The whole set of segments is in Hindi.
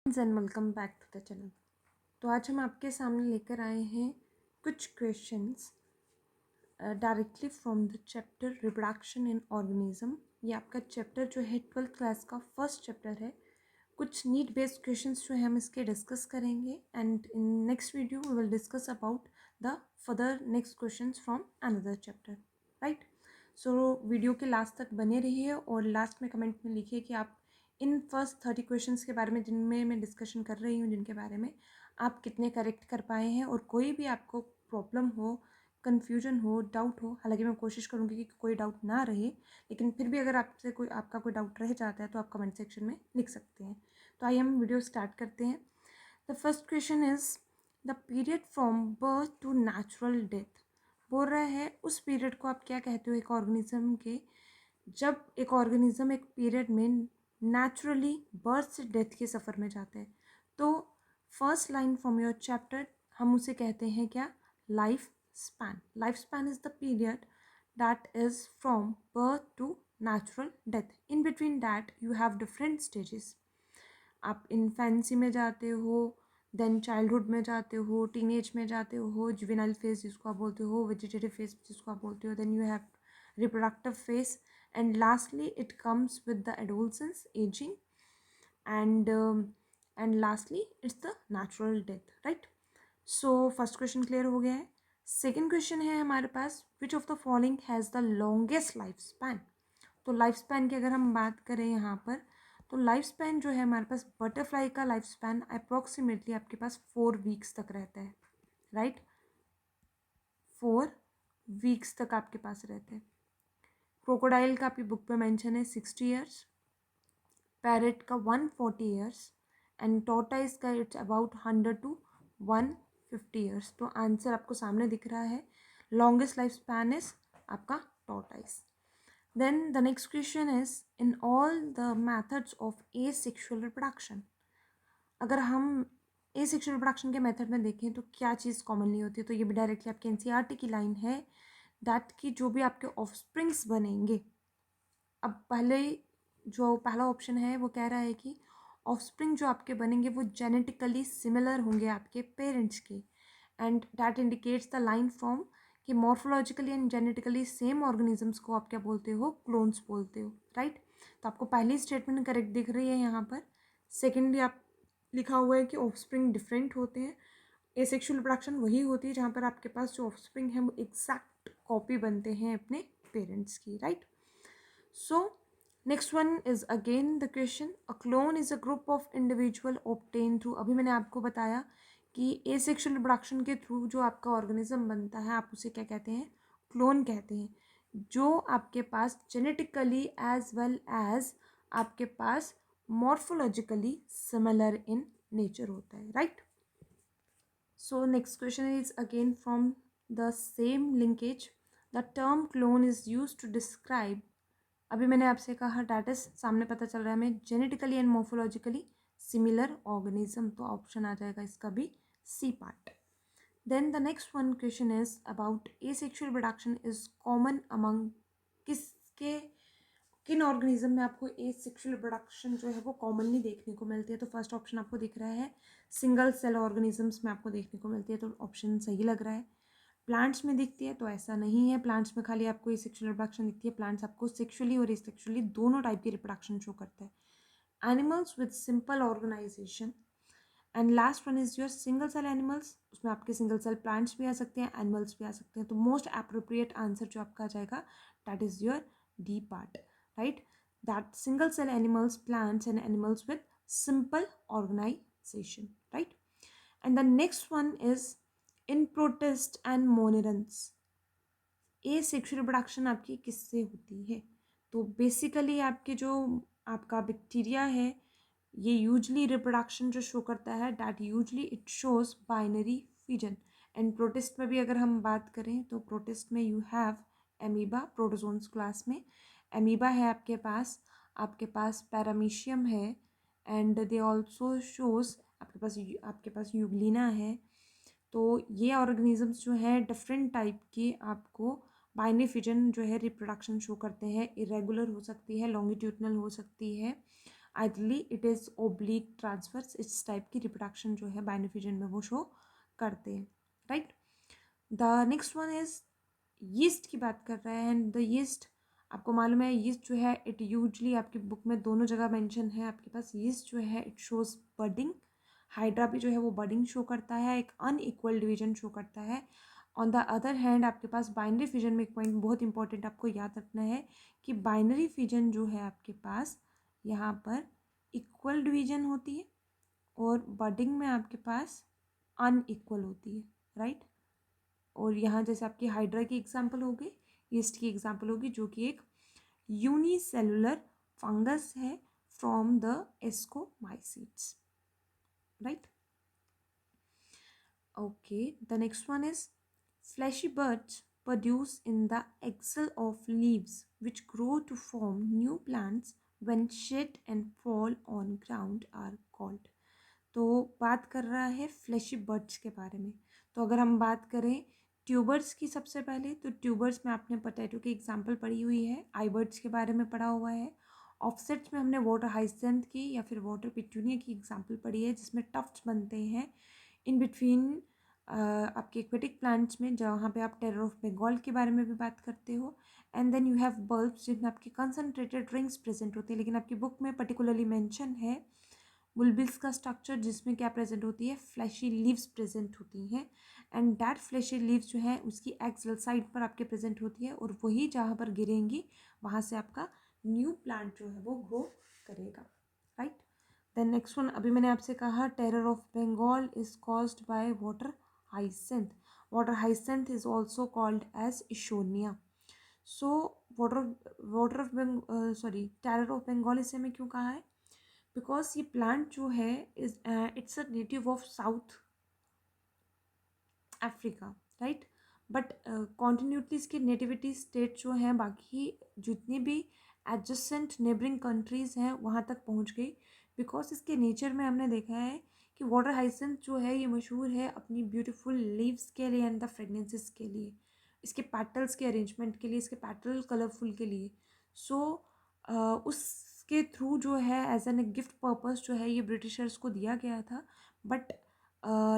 And welcome back to the channel. तो आज हम आपके सामने लेकर आए हैं कुछ questions directly from the chapter reproduction in organism. ये आपका चैप्टर जो है 12th क्लास का फर्स्ट चैप्टर है। कुछ नीड बेस्ड क्वेश्चंस जो है हम इसके डिस्कस करेंगे and in next video we will discuss about the further next questions from another chapter, right. So video के लास्ट तक बने रहिए और लास्ट में कमेंट में लिखिए कि आप इन फर्स्ट 30 क्वेश्चंस के बारे में जिनमें मैं डिस्कशन कर रही हूँ, जिनके बारे में आप कितने करेक्ट कर पाए हैं, और कोई भी आपको प्रॉब्लम हो, कन्फ्यूजन हो, डाउट हो। हालांकि मैं कोशिश करूँगी कि कोई डाउट ना रहे, लेकिन फिर भी अगर आपका कोई डाउट रह जाता है तो आप कमेंट सेक्शन में लिख सकते हैं। तो आइए हम वीडियो स्टार्ट करते हैं। The first question is the period from birth to natural death. बोल रहा है उस पीरियड को आप क्या कहते हो एक ऑर्गेनिज्म के, जब एक ऑर्गेनिज्म एक पीरियड में नेचुरली बर्थ से डेथ के सफ़र में जाता है। तो first line from your chapter हम उसे कहते हैं क्या? Life span. Life span is the period that is from birth to natural death. In between that you have different stages. आप इन्फेंसी में जाते हो, देन चाइल्डहुड में जाते हो, टीनेज में जाते हो, जुवेनाइल फेज जिसको आप बोलते हो, वेजिटेटिव फेज जिसको आप बोलते हो, then you have reproductive phase, and lastly it comes with the adolescence, aging, and lastly it's the natural death, right? So first question clear हो गया है। सेकेंड क्वेश्चन है हमारे पास, which of the following has the longest life span. तो लाइफ स्पैन की अगर हम बात करें यहाँ पर, तो लाइफ स्पैन जो है हमारे पास, बटरफ्लाई का लाइफ स्पैन अप्रॉक्सीमेटली आपके पास 4 वीक्स तक रहता है, राइट। 4 वीक्स तक आपके पास रहते हैं। क्रोकोडाइल का आपकी बुक पे मेंशन है 60 ईयर्स, पैरेट का 140 ईयर्स, एंड टॉर्टाइस का इट्स अबाउट 100 to 150 ईयर्स। तो आंसर आपको सामने दिख रहा है, लॉन्गेस्ट लाइफ स्पैन इज आपका tortoise. Then the next question is, in all the methods of asexual reproduction, अगर हम asexual reproduction के मेथड में देखें तो क्या चीज़ कॉमनली होती है, तो ये भी डायरेक्टली आपके एनसीईआरटी की लाइन है, दैट कि जो भी आपके ऑफस्प्रिंग्स बनेंगे। अब जो पहला ऑप्शन है वो कह रहा है कि ऑफस्प्रिंग जो आपके बनेंगे वो जेनेटिकली सिमिलर होंगे आपके पेरेंट्स के, and that indicates the line from कि morphologically and genetically same organisms को आप क्या बोलते हो? क्लोन्स बोलते हो, राइट। तो आपको पहली स्टेटमेंट करेक्ट दिख रही है यहाँ पर। सेकेंडली आप लिखा हुआ है कि ऑफस्प्रिंग डिफरेंट होते हैं। एसेक्सुअल रिप्रोडक्शन वही होती है जहाँ पर आपके पास जो ऑफस्प्रिंग है वो एग्जैक्ट कॉपी बनते हैं अपने पेरेंट्स की, right. So next one is again the question, a clone is a group of individual obtain through. अभी मैंने आपको बताया कि एसेक्सुअल रिप्रोडक्शन के थ्रू जो आपका ऑर्गेनिज्म बनता है आप उसे क्या कहते हैं? क्लोन कहते हैं, जो आपके पास जेनेटिकली एज वेल एज आपके पास मॉर्फोलॉजिकली सिमिलर इन नेचर होता है, right. So next question is again from the same linkage, the term clone is use to describe. अभी मैंने आपसे कहा डैट इज, सामने पता चल रहा है हमें, genetically and morphologically similar organism, तो ऑप्शन आ जाएगा इसका भी C part. Then the next one question is about asexual reproduction is common among किसके, किन ऑर्गेनिज्म में आपको एसेक्सुअल रिप्रोडक्शन जो है वो कॉमनली देखने को मिलती है। तो फर्स्ट ऑप्शन आपको दिख रहा है सिंगल सेल ऑर्गेनिजम्स में आपको देखने को मिलती है, तो ऑप्शन सही लग रहा है। प्लांट्स में दिखती है तो ऐसा नहीं है, प्लांट्स में खाली आपको एसेक्सुअल रिप्रोडक्शन दिखती है। प्लांट्स आपको सेक्सुअली और एसेक्सुअली दोनों टाइप की रिप्रोडक्शन शो करता है। Animals with simple organisation, and last one is your single cell animals, उसमें आपके सिंगल सेल प्लांट्स भी आ सकते हैं, एनिमल्स भी आ सकते हैं। तो मोस्ट अप्रोप्रिएट आंसर जो आपका आ जाएगा that is your D part, right. That single cell animals, plants and animals with simple organisation, right. And the next one is in protist and monerans, asexual reproduction आपकी किससे होती है? तो बेसिकली आपके जो आपका बैक्टीरिया है ये यूजली रिप्रोडक्शन जो शो करता है that usually it shows binary fission. And protist में भी अगर हम बात करें तो प्रोटिस्ट में you have amoeba, protozoans class में एमीबा है आपके पास पैरामीशियम है, एंड दे ऑल्सो शोज आपके पास यूग्लिना है। तो ये ऑर्गेनिजम्स जो हैं डिफरेंट टाइप के आपको बाइनरी फिजन जो है रिप्रोडक्शन शो करते हैं। इरेगुलर हो सकती है, लॉन्गिट्यूडनल हो सकती है, आइदरली इट इज़ ओब्लिक ट्रांसफर्स, इस टाइप की रिप्रोडक्शन जो है बाइनरी फिजन में वो शो करते हैं, right. The next one is yeast की बात कर रहे हैं, एंड द यीस्ट आपको मालूम है यीस्ट जो है इट यूजली आपकी बुक में दोनों जगह मेंशन है आपके पास। यीस्ट जो है इट शोज बडिंग, हाइड्रा भी जो है वो बडिंग शो करता है, एक अनइक्वल डिवीजन शो करता है। ऑन द अदर हैंड आपके पास बाइनरी फिजन में एक पॉइंट बहुत इंपॉर्टेंट आपको याद रखना है कि बाइनरी फिजन जो है आपके पास यहाँ पर इक्वल डिवीजन होती है और बडिंग में आपके पास अनइक्वल होती है, राइट। और यहाँ जैसे आपकी हाइड्रा की एग्जांपल होगी, यीस्ट की एग्जांपल होगी जो कि एक यूनिसेलुलर फंगस है from the ascomycetes, right. Okay, the next one is fleshy buds produce in the axil of leaves which grow to form new plants when shed and fall on ground are called। तो बात कर रहा है फ्लैशी बर्ड्स के बारे में। तो अगर हम बात करें ट्यूबर्स की सबसे पहले, तो ट्यूबर्स में आपने पोटैटो की एग्जांपल पढ़ी हुई है, आई बर्ड्स के बारे में पढ़ा हुआ है। ऑफसेट्स में हमने वाटर हाइसेंथ की या फिर वाटर पिटूनिया की एग्जांपल पढ़ी है जिसमें टफ्ट्स बनते हैं इन बिटवीन आपके एक्वेटिक प्लांट्स में, जहाँ पे आप टेरर ऑफ बंगाल के बारे में भी बात करते हो। And then you have bulbs जिनमें आपके कंसनट्रेटेड रिंग्स प्रेजेंट होते हैं, लेकिन आपकी बुक में पर्टिकुलरली मेंशन है बुलबिल्स का स्ट्रक्चर जिसमें क्या प्रेजेंट होती है, फ्लैशी लीव्स प्रेजेंट होती हैं। एंड दैट फ्लैशी लीव्स जो है उसकी एक्सल साइड पर आपके प्रेजेंट होती है और वही जहाँ पर गिरेंगी वहाँ से आपका न्यू प्लांट जो है वो ग्रो करेगा, राइट। देन नेक्स्ट वन, अभी मैंने आपसे कहा terror of Bengal is caused by water hyacinth. Water hyacinth is also called as Eichhornia. So water of terror of Bengal इसे मैं क्यों कहा है, बिकॉज ये प्लांट जो है is it's a native of South Africa, right. But continuously इसके नेटिविटी स्टेट जो हैं बाकी जितनी भी एडजेसेंट नेबरिंग कंट्रीज़ हैं वहाँ तक पहुँच गई, बिकॉज इसके नेचर में हमने देखा है कि वाटर हाइसेंथ जो है ये मशहूर है अपनी ब्यूटीफुल लीव्स के लिए एंड द फ्रेगनेंसेस के लिए, इसके पैटल्स के अरेंजमेंट के लिए, इसके पैटल कलरफुल के लिए। सो उसके थ्रू जो है as an A gift purpose जो है ये ब्रिटिशर्स को दिया गया था। बट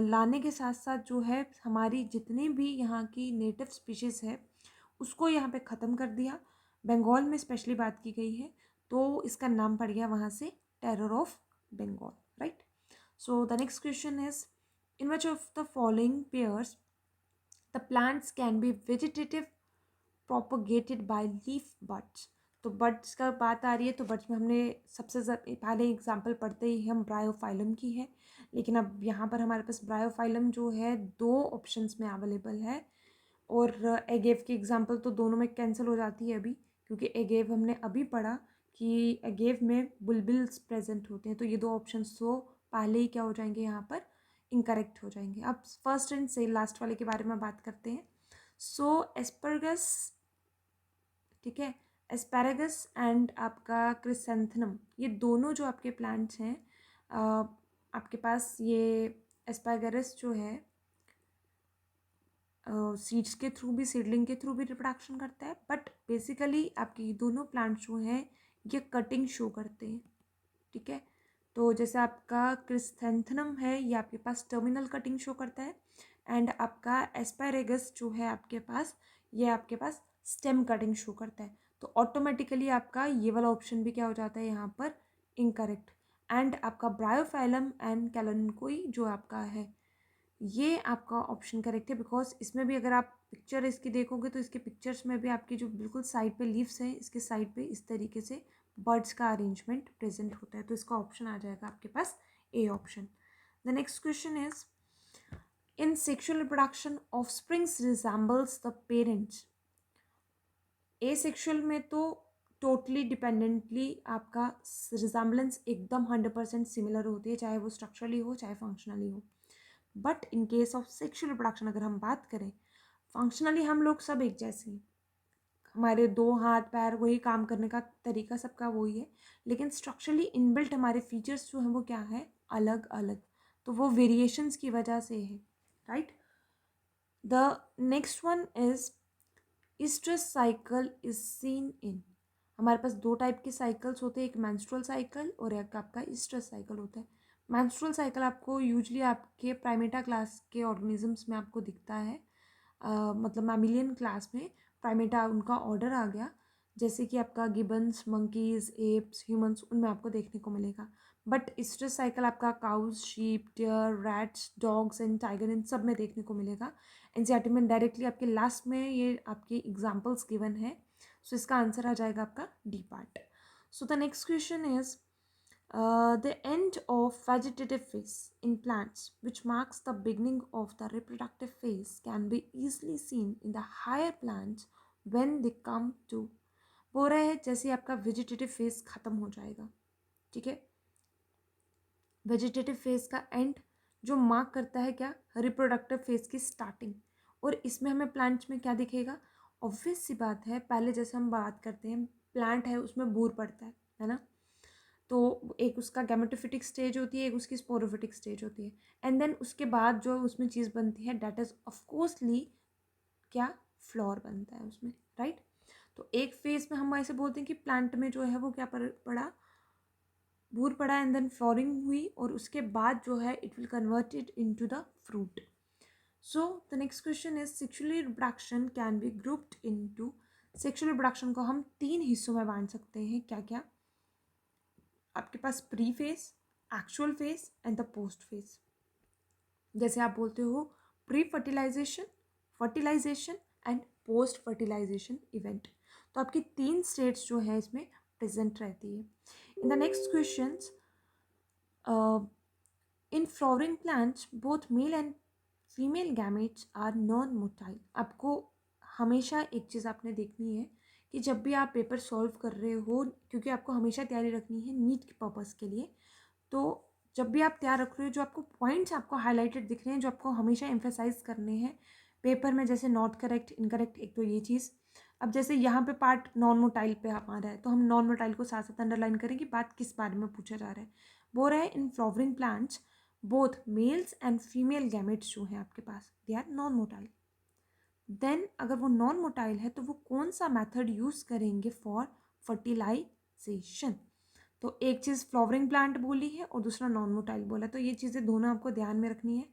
लाने के साथ साथ जो है हमारी जितनी भी यहाँ की नेटिव स्पीशीज़ है उसको यहाँ पे ख़त्म कर दिया। बंगाल में स्पेशली बात की गई है तो इसका नाम पड़ गया वहाँ से terror of Bengal, right. So the next question is in which of the following pairs the plants can be vegetative propagated by leaf buds. तो बड्स का बात आ रही है तो बड्स में हमने सबसे पहले एग्जांपल पढ़ते ही हम ब्रायोफाइलम की है, लेकिन अब यहाँ पर हमारे पास ब्रायोफाइलम जो है दो ऑप्शंस में अवेलेबल है और एगेव की एग्जांपल तो दोनों में कैंसिल हो जाती है अभी, क्योंकि एगेव हमने अभी पढ़ा कि एगेव में बुलबिल्स प्रेजेंट होते हैं, तो ये दो ऑप्शंस तो पहले ही क्या हो जाएंगे यहाँ पर इनकरेक्ट हो जाएंगे। अब फर्स्ट एंड से लास्ट वाले के बारे में बात करते हैं। सो एस्परगस, ठीक है, एस्पैरागस एंड आपका क्रिसेंथनम, ये दोनों जो आपके प्लांट्स हैं आपके पास ये एस्पैरागस जो है सीड्स के थ्रू भी, सीडलिंग के थ्रू भी रिप्रोडक्शन करता है, बट बेसिकली आपके दोनों प्लांट्स जो हैं ये कटिंग शो करते हैं, ठीक है। तो जैसे आपका क्रिस्थैंथनम है ये आपके पास टर्मिनल कटिंग शो करता है एंड आपका एस्पैरेगस जो है आपके पास ये आपके पास स्टेम कटिंग शो करता है। तो ऑटोमेटिकली आपका ये वाला ऑप्शन भी क्या हो जाता है यहाँ पर इनकरेक्ट। एंड आपका ब्रायोफाइलम एंड कैलनकोई जो आपका है ये आपका ऑप्शन करेक्ट है, बिकॉज इसमें भी अगर आप पिक्चर इसकी देखोगे तो इसके पिक्चर्स में भी आपकी जो बिल्कुल साइड पे लीव्स हैं इसके साइड पे इस तरीके से बर्ड्स का अरेंजमेंट प्रेजेंट होता है, तो इसका ऑप्शन आ जाएगा आपके पास A option. The next question is in sexual reproduction offsprings resembles the parents. Asexual में तो टोटली डिपेंडेंटली आपका रिजेंबलेंस एकदम 100% सिमिलर होती है, चाहे वो स्ट्रक्चरली हो चाहे फंक्शनली हो। But in case of sexual reproduction अगर हम बात करें, फंक्शनली हम लोग सब एक जैसे हैं, हमारे दो हाथ पैर वही काम करने का तरीका सबका वही है, लेकिन स्ट्रक्चरली इनबिल्ट हमारे फीचर्स जो हैं वो क्या है, अलग अलग, तो वो वेरिएशंस की वजह से है, right. The next one is estrous cycle is seen in। हमारे पास दो टाइप के साइकिल्स होते हैं, एक मेंस्ट्रुअल साइकिल और एक आपका स्ट्रेस साइकिल होता है। मेंस्ट्रुअल साइकिल आपको यूजुअली आपके प्राइमेटा क्लास के ऑर्गेनिजम्स में आपको दिखता है, मतलब मैमिलियन क्लास में प्राइमेटा उनका ऑर्डर आ गया, जैसे कि आपका गिबन्स, मंकीज, एप्स, ह्यूमंस, उनमें आपको देखने को मिलेगा। बट स्ट्रेस साइकिल आपका cows, sheep, deer, rats, dogs and tiger इन सब में देखने को मिलेगा। एनसीईआरटी में डायरेक्टली आपके लास्ट में ये आपके एग्जाम्पल्स गिवन है, सो इसका आंसर आ जाएगा आपका D part. So the next question is the end of vegetative phase in plants, which marks the beginning of the reproductive phase, can be easily seen in the higher plants when they come to, बोल रहा है जैसे आपका वेजिटेटिव फेज खत्म हो जाएगा, ठीक है। वेजिटेटिव फेज का एंड जो मार्क करता है क्या, रिप्रोडक्टिव फेज की स्टार्टिंग। और इसमें हमें प्लांट्स में क्या दिखेगा, ऑब्वियस सी बात है, पहले जैसे हम बात करते हैं प्लांट है उसमें बूर पड़ता है ना। तो एक उसका गैमेटोफिटिक स्टेज होती है, एक उसकी स्पोरोफिटिक स्टेज होती है, एंड देन उसके बाद जो उसमें चीज़ बनती है डेट इज ऑफकोर्सली क्या, फ्लोर बनता है उसमें, राइट। तो एक फेज में हम ऐसे बोलते हैं कि प्लांट में जो है वो क्या पड़ा, बूर पड़ा, एंड देन फ्लोरिंग हुई, और उसके बाद जो है it will converted into the fruit. So the next question is sexual reproduction can be grouped into, sexual reproduction को हम 3 हिस्सों में बांट सकते हैं, क्या क्या, आपके पास pre phase, actual phase and the post phase. जैसे आप बोलते हो pre fertilisation, fertilisation and post fertilisation event, तो आपकी 3 स्टेट्स जो है इसमें प्रेजेंट रहती है। In the next questions, in flowering plants both male and female gametes are non motile. आपको हमेशा एक चीज़ आपने देखनी है कि जब भी आप पेपर सॉल्व कर रहे हो, क्योंकि आपको हमेशा तैयारी रखनी है नीट के पर्पज़ के लिए, तो जब भी आप तैयार रख रहे हो जो आपको पॉइंट्स आपको हाईलाइटेड दिख रहे हैं, जो आपको हमेशा एम्फेसाइज करने हैं पेपर में, जैसे नॉट करेक्ट, इनकरेक्ट, एक तो ये चीज़। अब जैसे यहाँ पे पार्ट नॉन मोटाइल पे हमारा है, तो हम नॉन मोटाइल को साथ साथ अंडरलाइन करें कि बात किस बारे में पूछा जा रहा है। वो रहा है in flowering plants both males and female gametes जो हैं आपके पास they are non motile. Then अगर वो नॉन मोटाइल है तो वो कौन सा मेथड यूज़ करेंगे फॉर फर्टिलाइजेशन। तो एक चीज़ फ्लावरिंग प्लांट बोली है और दूसरा नॉन मोटाइल बोला है, तो ये चीज़ें दोनों आपको ध्यान में रखनी है।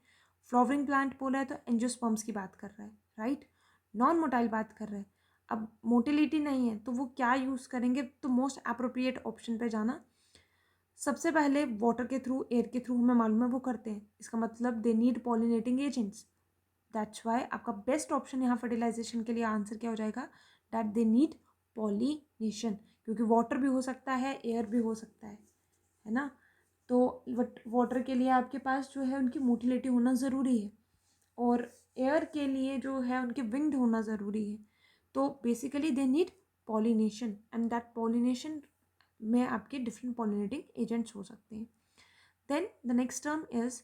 फ्लावरिंग प्लांट बोला है तो एंजियोस्पर्म्स की बात कर रहा है, राइट। नॉन मोटाइल बात कर रहा है, अब मोटिलिटी नहीं है तो वो क्या यूज़ करेंगे, तो मोस्ट अप्रोप्रिएट ऑप्शन पे जाना। सबसे पहले वाटर के थ्रू, एयर के थ्रू हमें मालूम है वो करते हैं, इसका मतलब they need pollinating agents. That's why आपका बेस्ट ऑप्शन यहाँ फर्टिलाइजेशन के लिए आंसर क्या हो जाएगा, दैट दे नीड पॉलिनेशन, क्योंकि वाटर भी हो सकता है, एयर भी हो सकता है ना। तो वाटर के लिए आपके पास जो है उनकी मोटिलिटी होना ज़रूरी है, और एयर के लिए जो है उनके विंग्ड होना ज़रूरी है। तो basically they need pollination, and that pollination में आपके डिफरेंट पॉलिनेटिंग एजेंट्स हो सकते हैं। Then the next term is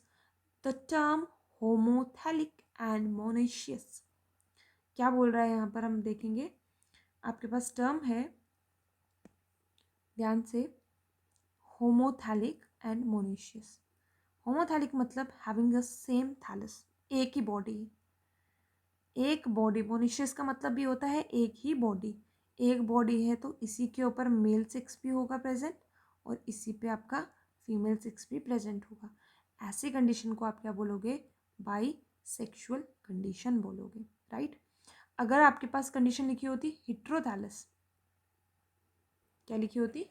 the term homothallic and monoecious. क्या बोल रहा है यहाँ पर हम देखेंगे, आपके पास टर्म है, ध्यान से, होमोथैलिक एंड मोनेशियस। होमोथैलिक मतलब हैविंग द सेम थैलस, एक ही बॉडी, एक बॉडी। मोनेशियस का मतलब भी होता है एक ही बॉडी, एक बॉडी है तो इसी के ऊपर मेल सेक्स भी होगा प्रेजेंट, और इसी पे आपका फीमेल सेक्स भी प्रेजेंट होगा। ऐसी कंडीशन को आप क्या बोलोगे, बाई सेक्शुअल कंडीशन बोलोगे, राइट। अगर आपके पास कंडीशन लिखी होती हिट्रोथैलस, क्या लिखी होती,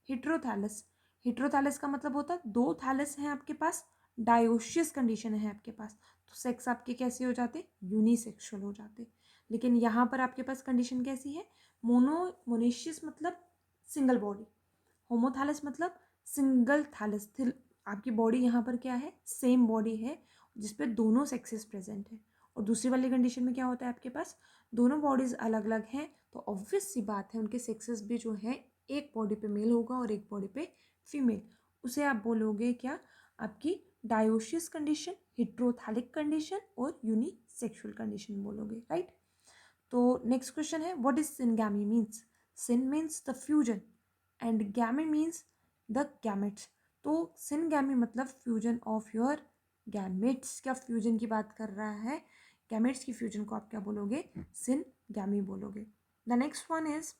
हिट्रोथैलस। हिट्रोथैलस का मतलब होता है दो थैलस हैं आपके पास, डायोशियस कंडीशन है आपके पास, तो सेक्स आपके कैसे हो जाते, यूनिसेक्सुअल हो जाते। लेकिन यहाँ पर आपके पास कंडीशन कैसी है, मोनेशियस मतलब सिंगल बॉडी, होमोथैलस मतलब सिंगल थैलस। आपकी बॉडी यहाँ पर क्या है, सेम बॉडी है जिसपे दोनों सेक्सेस प्रेजेंट है। और दूसरी वाली कंडीशन में क्या होता है, आपके पास दोनों बॉडीज अलग अलग हैं, तो ऑब्वियस सी बात है उनके सेक्सेस भी जो है एक बॉडी पे मेल होगा और एक बॉडी पे फीमेल। उसे आप बोलोगे क्या, आपकी डायोशियस कंडीशन, हिट्रोथैलिक कंडीशन और यूनिसेक्सुअल कंडीशन बोलोगे, राइट। तो नेक्स्ट क्वेश्चन है, what is syngamy means. Syn means the fusion and gamy means the gametes. तो सिनगैमी मतलब फ्यूजन ऑफ योर गैमेट्स, क्या फ्यूजन की बात कर रहा है, गैमेट्स की फ्यूजन को आप क्या बोलोगे, सिनगैमी बोलोगे। The next one is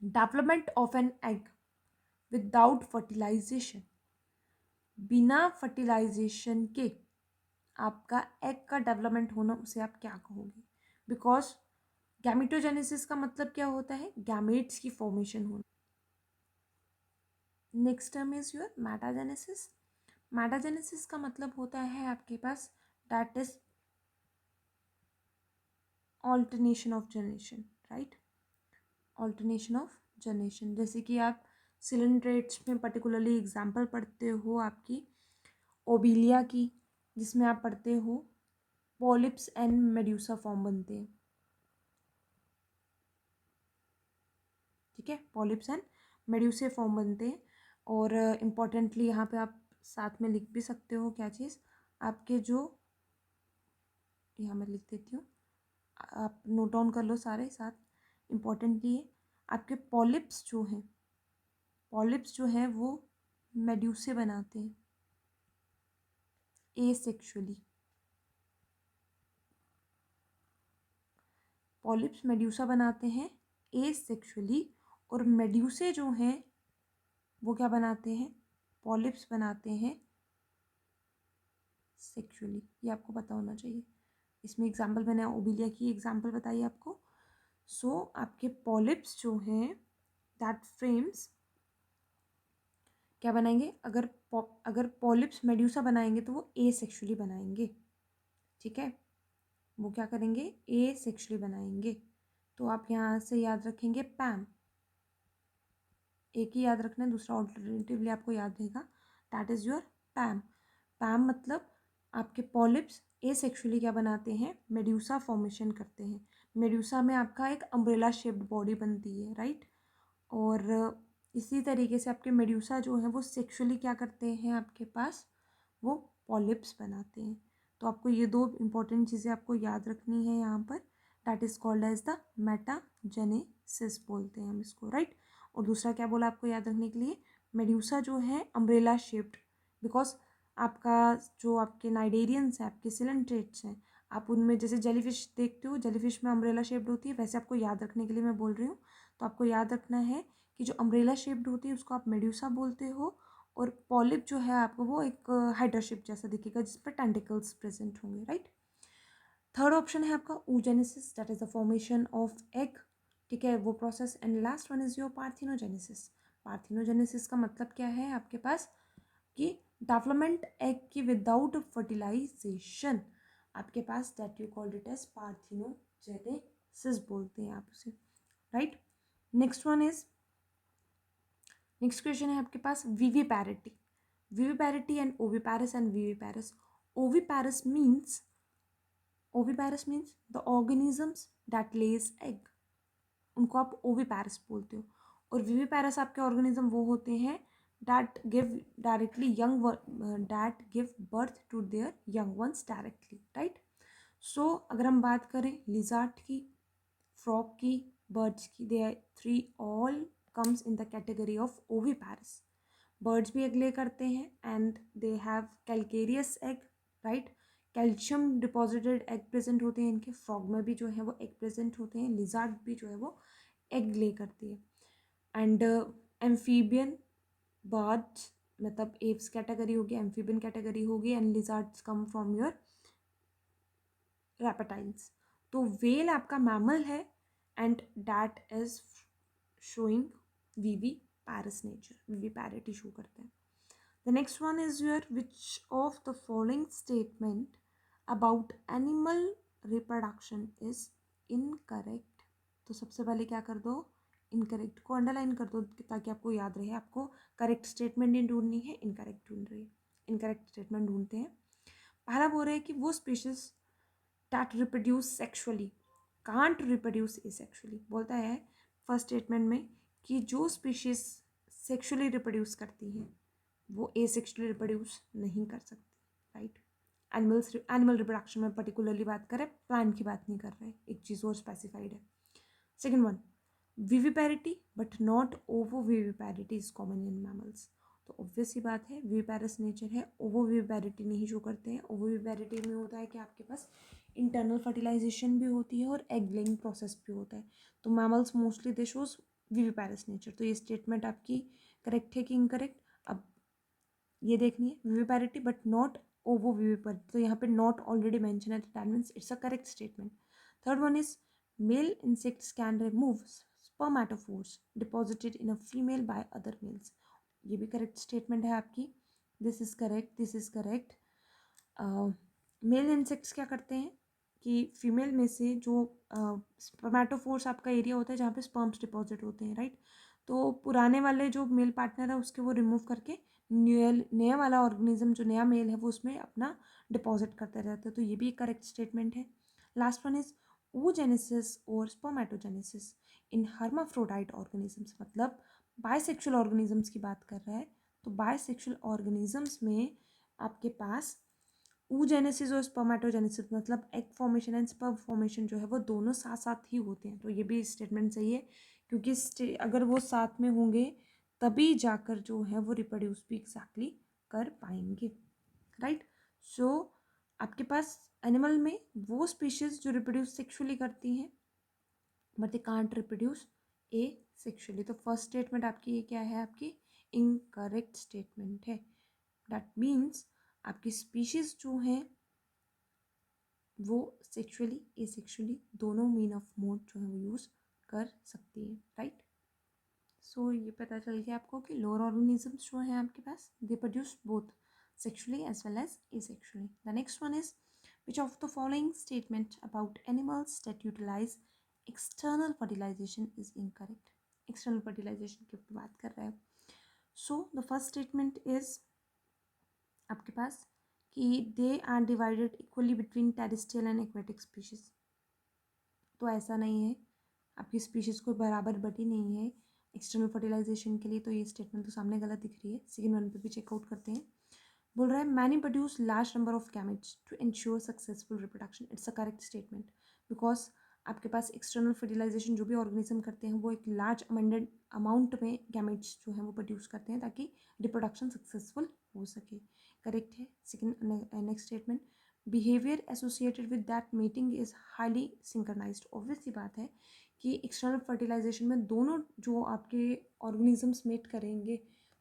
development of an egg without fertilization, बिना फर्टिलाइजेशन के आपका एग का डेवलपमेंट होना, उसे आप क्या कहोगे? बिकॉज गैमेटोजेनेसिस का मतलब क्या होता है? गैमेट्स की फॉर्मेशन होना। Next term is your metagenesis. Metagenesis का मतलब होता है आपके पास that is alternation of generation, right? Alternation of generation, जैसे कि आप सिलेंड्रेट्स में पर्टिकुलरली एग्जाम्पल पढ़ते हो आपकी ओबिलिया की, जिसमें आप पढ़ते हो पॉलिप्स एंड मेड्यूसा फॉर्म बनते हैं, ठीक है? पॉलिप्स एंड मेड्यूसे फॉर्म बनते हैं। और इम्पॉर्टेंटली यहाँ पे आप साथ में लिख भी सकते हो क्या चीज़, आपके जो, यहाँ मैं लिख देती हूँ, आप नोट डाउन कर लो सारे साथ। इम्पॉर्टेंटली आपके पॉलिप्स जो हैं वो मेड्यूसे बनाते हैं एसेक्सुअली। पॉलिप्स मेड्यूसा बनाते हैं एसेक्सुअली, और मेड्यूसे जो हैं वो क्या बनाते हैं? पॉलिप्स बनाते हैं सेक्सुअली। ये आपको पता होना चाहिए। इसमें एग्जाम्पल मैंने ओबिलिया की एग्जाम्पल बताई आपको। सो आपके पॉलिप्स जो हैं दैट फ्रेम्स क्या बनाएंगे? अगर पॉलिप्स मेड्यूसा बनाएंगे तो वो एसेक्सुअली बनाएंगे, ठीक है? वो क्या करेंगे? एसेक्सुअली बनाएंगे। तो आप यहाँ से याद रखेंगे पैम, एक ही याद रखना है, दूसरा ऑल्टरनेटिवली आपको याद रहेगा, दैट इज़ योर पैम। पैम मतलब आपके पॉलिप्स एसेक्सुअली क्या बनाते हैं? मेड्यूसा फॉर्मेशन करते हैं। मेड्यूसा में आपका एक अम्ब्रेला शेप्ड बॉडी बनती है, राइट? और इसी तरीके से आपके मेड्यूसा जो है वो सेक्सुअली क्या करते हैं? आपके पास वो पॉलिप्स बनाते हैं। तो आपको ये दो इंपॉर्टेंट चीज़ें आपको याद रखनी है यहाँ पर, that is called as the metagenesis बोलते हैं हम इसको, राइट? और दूसरा क्या बोला आपको याद रखने के लिए? मेड्यूसा जो है अम्ब्रेला शेप्ड, बिकॉज आपका जो आपके नाइडेरियंस हैं, आपके सिलेंट्रेट्स हैं, आप उनमें जैसे जेलीफिश देखते हो, जेलीफिश में अम्ब्रेला शेप्ड होती है, वैसे आपको याद रखने के लिए मैं बोल रही हूँ। तो आपको याद रखना है कि जो अम्ब्रेला शेप्ड होती है उसको आप मेड्यूसा बोलते हो, और पॉलिप जो है आपको वो एक हाइड्रा शेप जैसा दिखेगा जिस पर टेंटिकल्स प्रेजेंट होंगे, राइट? थर्ड ऑप्शन है आपका oogenesis, that is the formation of egg, ठीक है, वो process. And last one is your parthenogenesis. Parthenogenesis का मतलब क्या है आपके पास? कि डेवलपमेंट एग की विदाउट फर्टिलाइजेशन, आपके पास that you called it as parthenogenesis बोलते हैं आप उसे, right? Next one is, next question है आपके पास viviparity. Viviparity and oviparous and viviparous. ओविपैरिस means, oviparous means the organisms that lays egg, उनको आप ओविपैरिस बोलते हो। और विविपैरिस आपके ऑर्गेनिज्म वो होते हैं that give directly young, that give birth to their young ones directly, right? So अगर हम बात करें लिजार्ड की, फ्रॉग की, बर्ड्स की, they are three all comes in the category of oviparous. Birds भी एग ले करते हैं and they have calcareous egg, right? Calcium deposited egg present होते हैं इनके। फ्रॉग में भी जो है वो एग प्रेजेंट होते हैं। लिजार्ड भी जो है वो एग ले करती है। एंड एम्फीबियन बर्ड्स, मतलब एप्स कैटेगरी होगी, एम्फीबियन कैटेगरी होगी, and lizards come from your reptiles. तो वेल आपका मैमल है and that is showing viviparous nature, viviparity show करते हैं। The next one is your which of the following statement about animal reproduction is incorrect. तो सबसे पहले क्या कर दो? इनकरेक्ट को अंडरलाइन कर दो ताकि आपको याद रहे। आपको करेक्ट स्टेटमेंट नहीं ढूंढनी है, इनकरेक्ट ढूंढ रही है, इनकरेक्ट स्टेटमेंट ढूंढते हैं। पहला बोल रहे हैं कि वो species that reproduce sexually can't reproduce asexually, बोलता है फर्स्ट स्टेटमेंट में कि जो स्पीशीज सेक्सुअली रिप्रोड्यूस करती हैं वो एसेक्सुअली रिप्रोड्यूस नहीं कर सकती, राइट? एनिमल रिप्रोडक्शन में पर्टिकुलरली बात करें, प्लांट की बात नहीं कर रहे, एक चीज़ और स्पेसिफाइड है। Second one, viviparity but not ovoviviparity is common in mammals. तो ऑब्वियस सी बात है, विविपैरस नेचर है, ओवो विविपैरिटी नहीं शो करते हैं। ओवो विविपैरिटी में होता है कि आपके पास इंटरनल फर्टिलाइजेशन भी होती है और एग लेइंग प्रोसेस भी होता है। तो mammals mostly they shows viviparous nature. तो ये स्टेटमेंट आपकी करेक्ट है कि इनकरेक्ट? अब ये देखनी है, विविपैरिटी बट नॉट ओवो विविपर, तो यहाँ पे नॉट ऑलरेडी मेंशन है, तो that means it's a correct statement. Third one is male insects can remove spermatophores deposited in a female by other males. ये भी करेक्ट स्टेटमेंट है आपकी, this is correct, this is correct. Male insects क्या करते हैं कि फीमेल में से जो स्पर्मेटोफोर्स आपका एरिया होता है जहाँ पे स्पर्म्स डिपॉजिट होते हैं, राइट, तो पुराने वाले जो मेल पार्टनर है उसके वो रिमूव करके नया वाला ऑर्गेनिज्म जो नया मेल है वो उसमें अपना डिपॉजिट करते रहते हैं, तो ये भी एक करेक्ट स्टेटमेंट है। लास्ट वन इज oogenesis और स्पर्मेटोजेनेसिस इन हर्माफ्रोडाइट ऑर्गेनिजम्स, मतलब बायसेक्सुअल ऑर्गेनिजम्स की बात कर रहा है। तो बायसेक्सुअल ऑर्गेनिजम्स में आपके पास oogenesis और स्पर्मेटोजेनेसिस मतलब egg formation and sperm formation जो है वो दोनों साथ साथ ही होते हैं, तो ये भी स्टेटमेंट सही है, क्योंकि अगर वो साथ में होंगे तभी जाकर जो है वो रिप्रोड्यूस भी एग्जैक्टली कर पाएंगे, राइट। सो आपके पास एनिमल में वो स्पीशीज जो रिप्रोड्यूस सेक्सुअली करती हैं but they can't reproduce A sexually, तो फर्स्ट स्टेटमेंट आपकी ये क्या है, आपकी इनकरेक्ट स्टेटमेंट है। दैट मीन्स आपकी स्पीशीज जो हैं वो सेक्सुअली एसेक्सुअली दोनों मीन ऑफ मोड जो है वो यूज़ कर सकती है, राइट। सो ये पता चल गया आपको कि लोअर ऑर्गेनिजम्स जो हैं आपके पास they produce both sexually as well as asexually. The next one is which of the following statement about animals that utilize external fertilization is incorrect? External fertilization की बात कर रहा है। So the first statement is आपके पास कि they are divided equally between terrestrial and aquatic species, तो ऐसा नहीं है, आपकी स्पीशीज़ को बराबर बटी नहीं है एक्सटर्नल फर्टिलाइजेशन के लिए, तो ये स्टेटमेंट तो सामने गलत दिख रही है। सेकेंड वन पे भी चेकआउट करते हैं। बोल रहा है many produce large number of gametes to ensure successful reproduction, it's a correct statement, because आपके पास एक्सटर्नल फर्टिलाइजेशन जो भी ऑर्गेनिज्म करते हैं वो एक लार्ज अमेंडेड अमाउंट में गैमेट्स जो हैं वो प्रोड्यूस करते हैं ताकि रिप्रोडक्शन सक्सेसफुल हो सके, करेक्ट है। Second next statement behaviour associated with that mating is highly synchronised, obvious सी बात है कि एक्सटर्नल फर्टिलाइजेशन में दोनों जो आपके ऑर्गेनिजम्स मेट करेंगे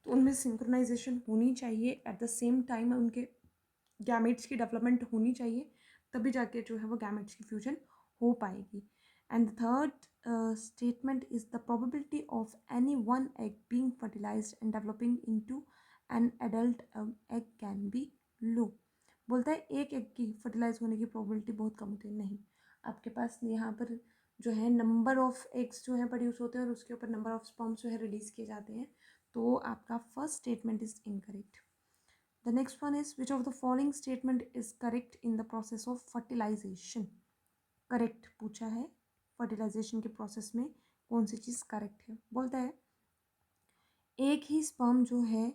तो उनमें सिंक्रोनाइजेशन होनी चाहिए, एट द सेम टाइम उनके गैमेट्स की डेवलपमेंट होनी चाहिए, तभी जाके जो है वो गैमेट्स की फ्यूजन हो पाएगी। And the third statement is the probability of any one egg being fertilised and developing into an adult egg can be low, बोलता है एक एग की फर्टिलाइज होने की प्रोबेबिलिटी बहुत कम होती है, नहीं, आपके पास यहाँ पर जो है नंबर ऑफ एग्स जो है प्रोड्यूस होते हैं और उसके ऊपर नंबर ऑफ स्पर्म्स जो है रिलीज किए जाते हैं, तो आपका first statement is incorrect. The next one is which of the following statement is correct in the process of fertilization, correct पूछा है, फर्टिलाइजेशन के प्रोसेस में कौन सी चीज़ करेक्ट है, बोलता है एक ही स्पर्म जो है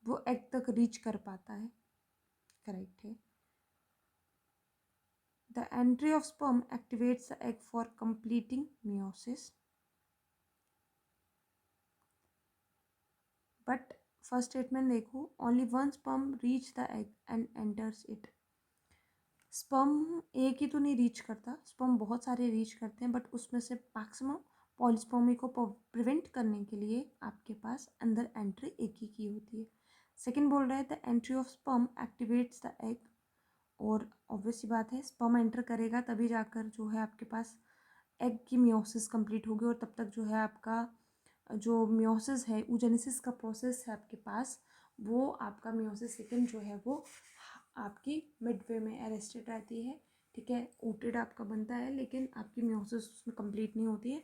वो एग तक रीच कर पाता है, करेक्ट है। The entry of sperm activates the egg for completing meiosis, but first statement देखो only one sperm reach the egg and enters it, sperm एक ही तो नहीं रीच करता, स्पर्म बहुत सारे रीच करते हैं बट उसमें से मैक्सिमम पॉलीस्पर्मी को प्रिवेंट करने के लिए आपके पास अंदर एंट्री एक ही की होती है। सेकेंड बोल रहा है the entry of sperm activates the egg, और ऑब्वियस सी बात है स्पर्म एंटर करेगा तभी जाकर जो है आपके पास एग की मियोसिस कंप्लीट होगी, और तब तक जो है आपका जो मियोसिस है oogenesis का प्रोसेस है आपके पास, वो आपका मियोसिस सेकेंड जो है वो आपकी मिडवे में अरेस्टेड रहती है, ठीक है, ऊटेड आपका बनता है लेकिन आपकी मियोसिस उसमें कंप्लीट नहीं होती है,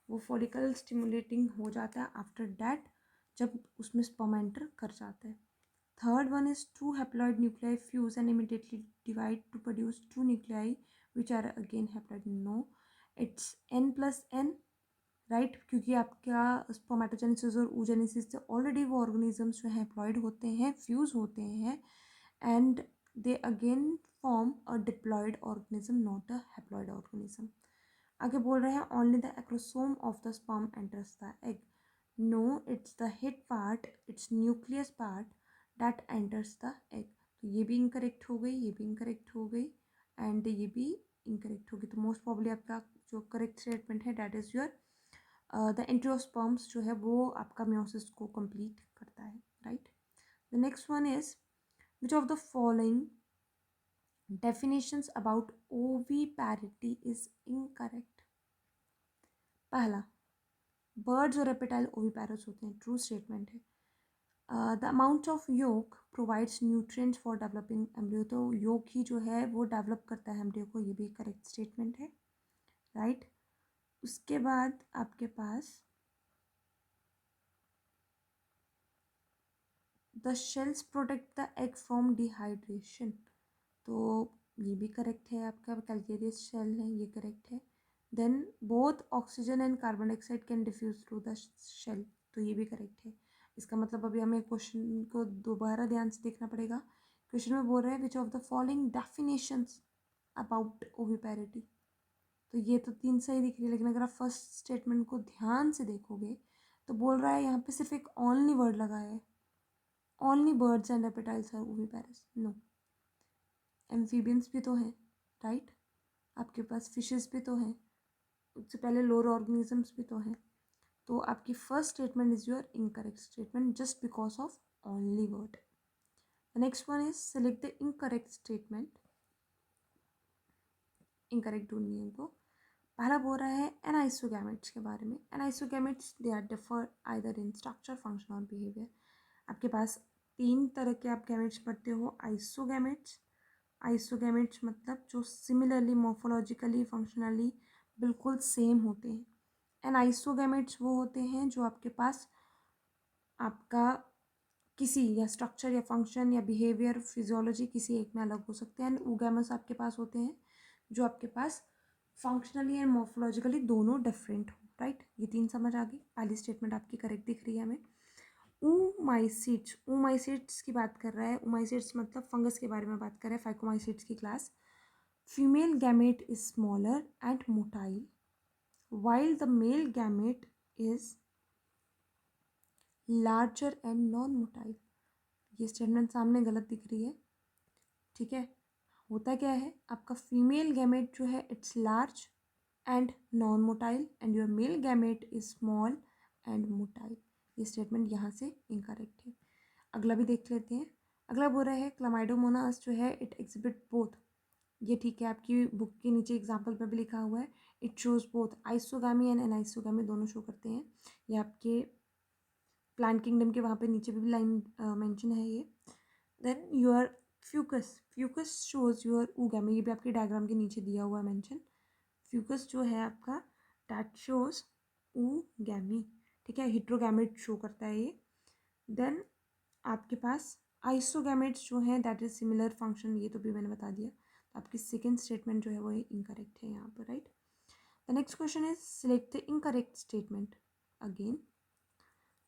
वो फॉलिकल स्टिमुलेटिंग हो जाता है आफ्टर डैट जब उसमें स्पर्म एंटर कर जाता है। Third one is two haploid nuclei fuse and immediately divide to produce two nuclei which are again haploid, no, it's n+n, right, क्योंकि आपका स्पर्मेटोजेनेसिस और oogenesis से ऑलरेडी वो ऑर्गेनिजम्स जो हैं हैप्लॉइड होते हैं, फ्यूज होते हैं, and they again form a diploid organism not a haploid organism. आगे बोल रहे हैं only the acrosome of the sperm enters the egg, no, it's the head part, it's nucleus part that enters the egg, तो ये भी इनकरेक्ट हो गई, ये भी इनकरेक्ट हो गई, एंड ये भी इनकरेक्ट होगी, तो मोस्ट प्रॉब्ली आपका जो करेक्ट स्टेटमेंट है that is your the entry of sperms जो है वो आपका म्योसिस को कंप्लीट करता है, right. The next one is which of the following definitions about oviparity is incorrect। पहला, बर्ड्स और रेप्टाइल ओविपेरस होते हैं, ट्रू स्टेटमेंट है। The amount of yolk provides nutrients for developing embryo, तो योक ही जो है वो डेवलप करता है एम्ब्रियो को, ये भी करेक्ट स्टेटमेंट है, राइट। उसके बाद आपके पास the shells protect the egg from dehydration, तो ये भी करेक्ट है आपका, कैलकेरियस शेल है, ये करेक्ट है। Then both oxygen and carbon dioxide can diffuse through the shell, तो ये भी करेक्ट है। इसका मतलब अभी हमें क्वेश्चन को दोबारा ध्यान से देखना पड़ेगा। क्वेश्चन में बोल रहे हैं which of the following definitions about oviparity, तो ये तो तीन सही दिख रही है, लेकिन अगर आप फर्स्ट स्टेटमेंट को ध्यान से देखोगे तो बोल रहा है यहाँ पे सिर्फ एक ओनली वर्ड लगा है, only birds and reptiles are oviparous, no. Amphibians भी तो हैं, राइट, आपके पास फिशेस भी तो हैं, उससे पहले लोअर ऑर्गेनिजम्स भी तो हैं। तो आपकी first statement is your incorrect statement just because of only word. The next one is select the incorrect statement, incorrect ढूंढनी है तो पहला बोल रहा है एनाइसोगैमेट्स के बारे में। Anisogametes they are differ either in structure, function और बिहेवियर। आपके पास तीन तरह के आप गैमेट्स पढ़ते हो, आइसोगैमेट्स। आइसोगैमेट्स मतलब जो सिमिलरली मॉर्फोलॉजिकली फंक्शनली बिल्कुल सेम होते हैं। एंड आइसोगैमेट्स वो होते हैं जो आपके पास आपका किसी या स्ट्रक्चर या फंक्शन या बिहेवियर फिजियोलॉजी किसी एक में अलग हो सकते हैं। एंड ऊगैमस आपके पास होते हैं जो आपके पास फंक्शनली एंड मॉर्फोलॉजिकली दोनों डिफरेंट हो, राइट। ये तीन समझ आ गई, पहली स्टेटमेंट आपकी करेक्ट दिख रही है हमें। ऊमाइसीट्स, ऊमाइसीट्स की बात कर रहा है, ऊमाइसीट्स मतलब फंगस के बारे में बात कर रहा है, फाइकोमाइसीट्स की class. Female gamete is smaller and motile while the male gamete is larger and non-motile। ये स्टेटमेंट सामने गलत दिख रही है, ठीक है। होता क्या है, आपका फीमेल गैमेट जो है it's large and non motile and your male gamete is small and motile. ये स्टेटमेंट यहाँ से इनकरेक्ट है। अगला भी देख लेते हैं। अगला बोल रहा है क्लामाइडोमोनास जो है इट एग्जिबिट बोथ, ये ठीक है, आपकी बुक के नीचे एग्जाम्पल में भी लिखा हुआ है, इट शोज बोथ आइसोगामी एंड एनाइसोगामी, दोनों शो करते हैं। ये आपके प्लांट किंगडम के वहाँ पे नीचे भी लाइन मेंशन है ये। Then your fucus, fucus shows your oogamy, ये भी आपके डायग्राम के नीचे दिया हुआ है मेंशन। फ्यूकस जो है आपका दैट शोज ऊगैमी, ठीक है, हिट्रोगैमेट शो करता है ये। देन आपके पास आइसोगैमेट्स जो हैं दैट इज सिमिलर फंक्शन, ये तो भी मैंने बता दिया। तो आपकी सेकेंड स्टेटमेंट जो है वो इनकरेक्ट है यहाँ पर, right. The next question is select the incorrect statement. Again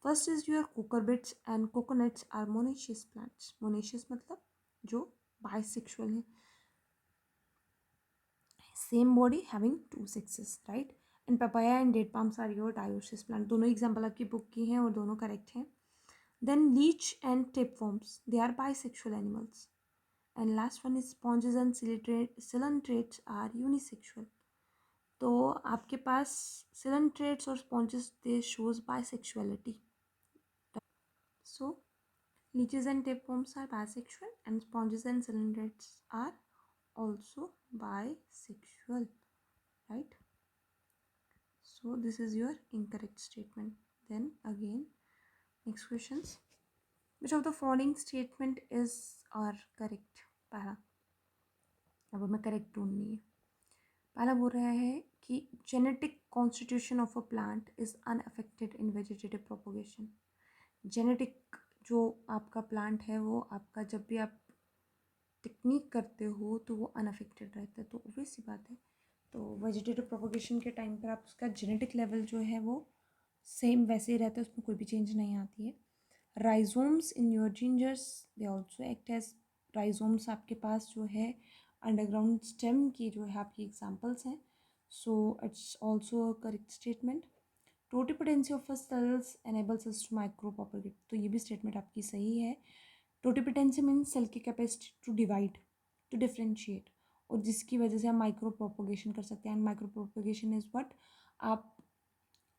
first is your cucurbits and coconuts are monoecious plants. Monoecious मतलब जो बाइसेक्सुअल हैं, same body having two sexes, right. And papaya and date palms are your dioecious plant, दोनों एग्जाम्पल आपकी बुक की हैं और दोनों करेक्ट हैं। Then leech and tapeworms, they are bisexual animals. And last one is sponges and coelentrates are unisexual. तो आपके पास coelentrates और sponges they shows bisexuality, right? So leeches and tapeworms are bisexual and sponges and coelentrates are also bisexual, right? So this is your incorrect statement. Then again next questions. Which of the following statement is or correct? पहला, अब हमें करेक्ट ढूंढनी है। पहला बोल रहा है कि genetic constitution of a plant is unaffected in vegetative propagation. Genetic जो आपका प्लांट है वो आपका जब भी आप टेक्निक करते हो तो वो अनअफेक्टेड रहता है, तो ऑब्वियस सी बात है। तो वेजिटेटिव प्रोपोगेशन के टाइम पर आप उसका जेनेटिक लेवल जो है वो सेम वैसे ही रहता है, उसमें कोई भी चेंज नहीं आती है। Rhizomes in your gingers they also act as, rhizomes आपके पास जो है अंडरग्राउंड स्टेम की जो है आपकी एग्जांपल्स हैं, so it's also a correct statement. Totipotency of cells enables us to micro propagate, तो ये भी स्टेटमेंट आपकी सही है। टोटिपोटेंसी मीन्स सेल की capacity to divide, to differentiate, और जिसकी वजह से हम माइक्रो प्रोपोगेशन कर सकते हैं। And micro propagation is what, आप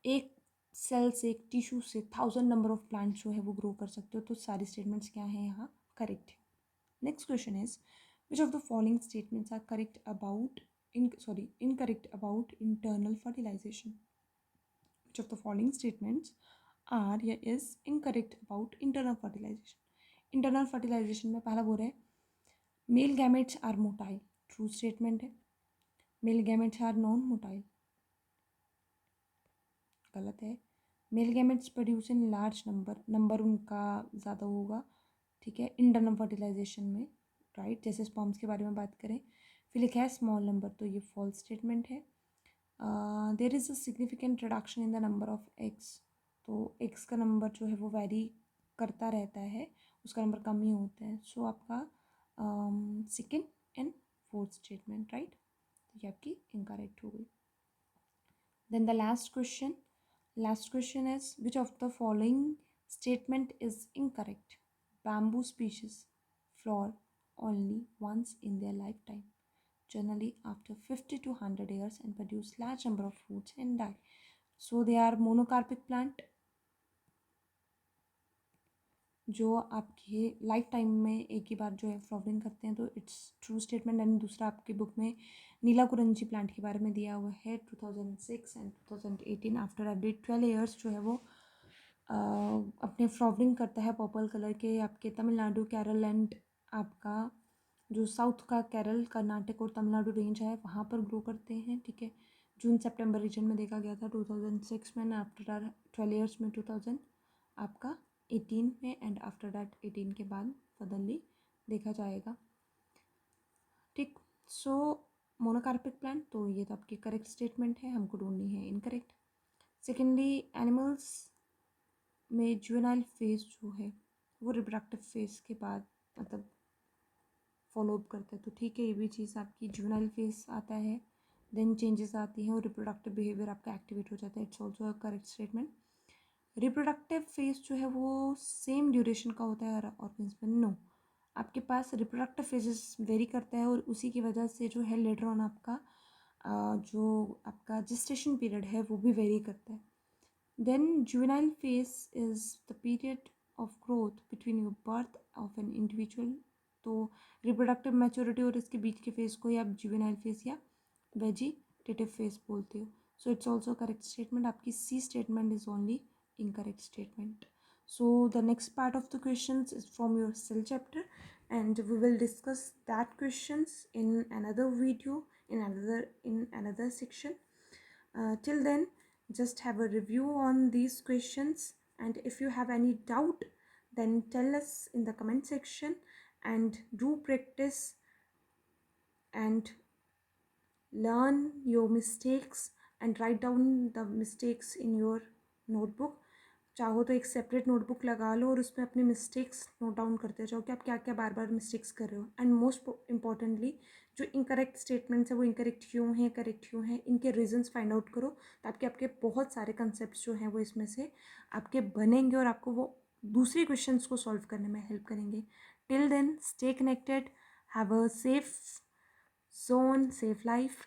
एक सेल से, एक टिश्यू से 1000 नंबर ऑफ प्लांट्स जो है वो ग्रो कर सकते हो। तो सारी स्टेटमेंट्स क्या हैं यहाँ, करेक्ट है। Next question is which of the following statements are correct about incorrect about internal fertilisation. Which of the following statements are या is incorrect about internal fertilisation. Internal fertilisation में पहला बोल रहा है male gametes are motile, true statement है। Male gametes are non motile, गलत है। Male gametes produce in large number उनका ज़्यादा होगा, ठीक है, इंटरनल फर्टिलाइजेशन में, राइट, जैसे स्पर्म्स के बारे में बात करें। फिर लिखा है स्मॉल नंबर, तो ये फॉल्स स्टेटमेंट है। There is a significant reduction in the number of eggs, तो एग्स का नंबर जो है वो वेरी करता रहता है, उसका नंबर कम ही होता है। सो आपका second and fourth statement right, तो ये आपकी इनकरेक्ट हो गई। Then the last question is which of the following statement is incorrect. Bamboo species flower only once in their lifetime, generally after 50 to 100 years, and produce large number of fruits and die. So they are monocarpic plant जो आपके लाइफ टाइम में एक ही बार जो है फ्लावरिंग करते हैं, तो इट्स ट्रू स्टेटमेंट। एंड दूसरा आपकी बुक में नीला कुरंजी प्लांट के बारे में दिया हुआ है 2006 एंड 2018 आफ्टर एवरी 12 ईयर्स जो है वो अपने फ्लावरिंग करता है पर्पल कलर के। आपके तमिलनाडु, केरल एंड आपका जो साउथ का केरल, कर्नाटक और तमिलनाडु रेंज है वहाँ पर ग्रो करते हैं, ठीक है। जून सितंबर रीजन में देखा गया था 2006 में, आफ्टर 12 ईयर्स में 2000 आपका 18 में, एंड आफ्टर दैट 18 के बाद सडनली देखा जाएगा, ठीक। सो मोनोकार्पिक प्लांट, तो ये तो आपकी करेक्ट स्टेटमेंट है, हमको ढूंढनी है इनकरेक्ट। सेकेंडली एनिमल्स में जुवेनाइल फेज जो है वो रिप्रोडक्टिव फेज के बाद मतलब फॉलो अप करता है, तो ठीक है, ये भी चीज़ आपकी जुवेनाइल फेज आता है, देन चेंजेस आती हैं और रिप्रोडक्टिव बिहेवियर आपका एक्टिवेट हो जाता है। It's also a correct statement. Reproductive phase जो है वो सेम ड्यूरेशन का होता है ऑर्गेन्स में, नो, आपके पास रिप्रोडक्टिव फेजेस वेरी करता है और उसी की वजह से जो है लेटर ऑन आपका जो आपका जेस्टेशन पीरियड है वो भी वेरी करता है। Then juvenile phase is the period of growth between your birth of an individual, तो रिप्रोडक्टिव मैच्योरिटी और इसके बीच के फेज को ही आप जुवेनाइल फेज या वेजिटेटिव फेज बोलते हो। So it's also correct statement. आपकी C statement is only incorrect statement. So the next part of the questions is from your cell chapter, and we will discuss that questions in another video, in another section. Till then, just have a review on these questions, and if you have any doubt, then tell us in the comment section, and do practice and learn your mistakes and write down the mistakes in your notebook. चाहो तो एक सेपरेट नोटबुक लगा लो और उसमें अपनी मिस्टेक्स नोट डाउन करते जाओ कि आप क्या क्या बार बार मिस्टेक्स कर रहे हो। एंड मोस्ट इम्पॉर्टेंटली जो इनकरेक्ट स्टेटमेंट्स है वो इनकरेक्ट क्यों हैं, करेक्ट क्यों हैं, इनके रीजंस फाइंड आउट करो, ताकि आपके बहुत सारे कंसेप्ट जो हैं वो इसमें से आपके बनेंगे और आपको वो दूसरे क्वेश्चंस को सॉल्व करने में हेल्प करेंगे। Till then stay connected, have a safe zone, safe life,